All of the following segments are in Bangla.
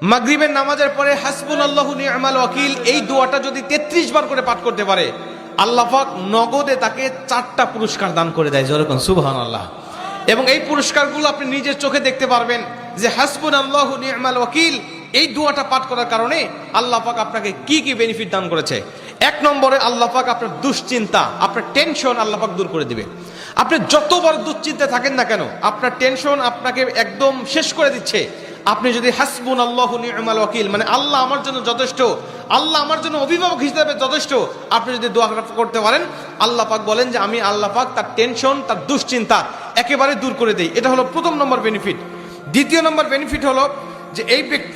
মাগরিবের নামাজের পরে হাসবুনাল্লাহু নি'মাল ওয়াকিল এই দোয়াটা যদি 33 বার করে পাঠ করতে পারে, আল্লাহ পাক নগদে তাকে 4টা পুরস্কার দান করে দেয়। যেরকম সুবহানাল্লাহ। এবং এই পুরস্কারগুলো আপনি নিজের চোখে দেখতে পারবেন যে হাসবুনাল্লাহু নি'মাল ওয়াকিল এই দোয়াটা পাঠ করার কারণে আল্লাহ পাক আপনাকে কি কি বেনিফিট দান করেছে। 1 নম্বরে আল্লাহ পাক আপনার দুশ্চিন্তা, আপনার টেনশন আল্লাহ পাক দূর করে দিবে। আপনি যত বড় দুশ্চিন্তায় থাকেন না কেন, আপনার টেনশন আপনাকে একদম শেষ করে দিচ্ছে। আপনি যদি হাসবুনাল্লাহু নি'মাল ওয়াকিল মানে আল্লাহ আমার জন্য যথেষ্ট, আল্লাহ আমার জন্য অভিভাবক হিসেবে যথেষ্ট, আপনি যদি দোয়া করতে পারেন, আল্লাহ পাক বলেন যে আমি আল্লাহ পাক তার টেনশন, তার দুশ্চিন্তা একেবারে দূর করে দেই। এটা হলো প্রথম নম্বর বেনিফিট। দ্বিতীয় নম্বর বেনিফিট হলো যে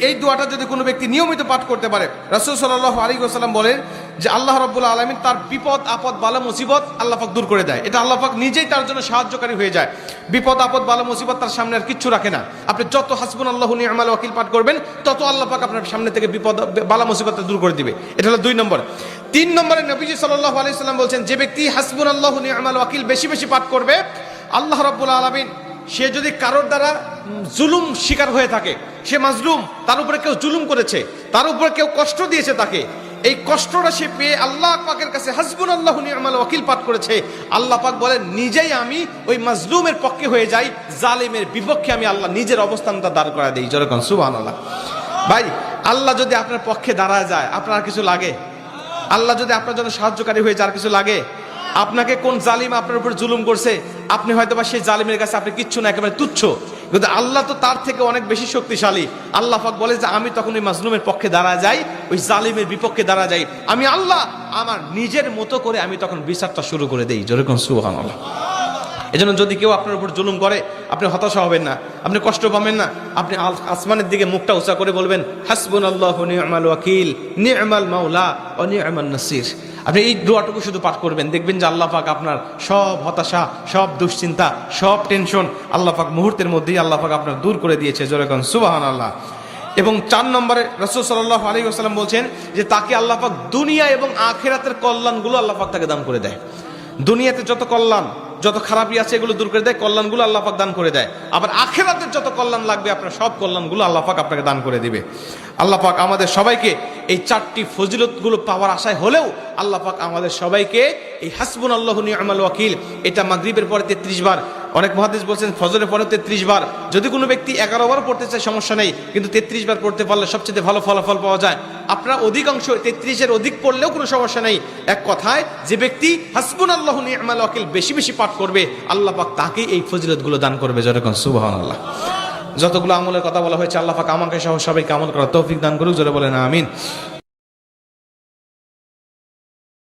এই দোয়াটা যদি কোনো ব্যক্তি নিয়মিত পাঠ করতে পারে, রাসূল সাল্লাল্লাহু আলাইহি ওয়াসাল্লাম বলেন যে আল্লাহ রাব্বুল আলামিন তার বিপদ আপদ বালা মুসিবত আল্লাহ পাক দূর করে দেয়। এটা আল্লাহ পাক নিজেই তার জন্য সাহায্যকারী হয়ে যায়। বিপদ আপদ বালা মুসিবত তার সামনে আর কিচ্ছু রাখে না। আপনি যত হাসবুনাল্লাহু নি'মাল ওয়াকিল পাঠ করবেন, তত আল্লাহ পাক আপনার সামনে থেকে বিপদ বালা মুসিবত দূর করে দিবে। এটা হলো 2 নম্বর। 3 নম্বরে নবীজি সাল্লাল্লাহু আলাইহি ওয়াসাল্লাম বলছেন, যে ব্যক্তি হাসবুনাল্লাহু নি'মাল ওয়াকিল বেশি বেশি পাঠ করবে, আল্লাহ রাব্বুল আলামিন সে যদি কারোর দ্বারা জুলুম শিকার হয়ে থাকে, সে মাজলুম, তার উপরে কেউ জুলুম করেছে, তার উপরে কেউ কষ্ট দিয়েছে, তাকে এই কষ্টটা সে পেয়ে আল্লাহ পাকের কাছে হাসবুনাল্লাহু নি'মাল ওয়াকিল পাঠ করেছে, আল্লাহ পাক বলেন নিজেই আমি ওই মাজলুমের পক্ষে হয়ে যাই, জালিমের বিপক্ষে আমি আল্লাহ নিজের অবস্থানটা দাঁড় করা দেই। যেরকম সুবহানাল্লাহ। ভাই, আল্লাহ যদি আপনার পক্ষে দাঁড়ায় যায়, আপনার আর কিছু লাগে? আল্লাহ যদি আপনার জন্য সাহায্যকারী হয়ে যায়, আর কিছু লাগে? আপনাকে কোন জালিম আপনার উপর জুলুম করছে, আপনি হয়তো বা সেই জালিমের কাছে আপনি কিচ্ছু না, একেবারে তুচ্ছ, কিন্তু আল্লাহ তো তার থেকে অনেক বেশি শক্তিশালী। আল্লাহ পাক বলে যে আমি তখন ওই মাজলুমের পক্ষে দাঁড়া যাই, ওই জালিমের বিপক্ষে দাঁড়া যাই, আমি আল্লাহ আমার নিজের মতো করে আমি তখন বিচারটা শুরু করে দেই। যেরকম সুবহানাল্লাহ। এজন্য যদি কেউ আপনার উপর জুলুম করে, আপনি হতাশা হবেন না, আপনি কষ্ট পাবেন না, আপনি আসমানের দিকে মুখটা উঁচা করে বলবেন হাসবুনাল্লাহু নি'মাল ওয়াকিল নি'মাল মাওলা ওয়া নি'মান নাসির। আপনি এই দোয়াটুকু শুধু পাঠ করবেন, দেখবেন যে আল্লাহ পাক আপনার সব হতাশা, সব দুশ্চিন্তা, সব টেনশন আল্লাহ পাক মুহূর্তের মধ্যেই আল্লাহ পাক আপনার দূর করে দিয়েছে। যেরকম সুবহানাল্লাহ। এবং 4 নম্বরে রাসূল সাল্লাল্লাহু আলাইহি ওয়াসাল্লাম বলছেন যে তাকে আল্লাহ পাক দুনিয়া এবং আখিরাতের কল্যাণগুলো আল্লাহ পাক তাকে দান করে দেয়। দুনিয়াতে যত কল্যাণ, যত খারাপই আছে এগুলো দূর করে দেয়, কল্যাণগুলো আল্লাহ পাক দান করে দেয়। আবার আখিরাতের যত কল্যাণ লাগবে আপনার সব কল্যাণগুলো আল্লাহ পাক আপনাকে দান করে দিবে। আল্লাহ পাক আমাদের সবাইকে এই 4টি ফজিলতগুলো পাওয়ার আশায় হলেও আল্লাহ পাক আমাদের সবাইকে এই হাসবুনাল্লাহু নি'মাল ওয়াকিল এটা মাগরিবের পরে 33 বার, অনেক মুহাদ্দিস বলছেন ফজরের পরে 33 বার, যদি কোনো ব্যক্তি 11 বার পড়তে চায় সমস্যা নেই, কিন্তু 33 বার পড়তে পারলে সবচেয়ে ভালো ফলাফল পাওয়া যায়। আপনারা অধিকাংশ 33-এর অধিক পড়লেও কোনো সমস্যা নেই। এক কথায় যে ব্যক্তি হাসবুনাল্লাহু নি'মাল ওয়াকিল বেশি বেশি পাঠ করবে, আল্লাহ পাক তাকে এই ফজিলতগুলো দান করবে। যেরকম সুবহানাল্লাহ। যতগুলো আমলের কথা বলা হয়েছে, আল্লাহ পাক আমাকে সহ সবাইকে আমল করার তৌফিক দান করুক। জোরে বলেন আমিন।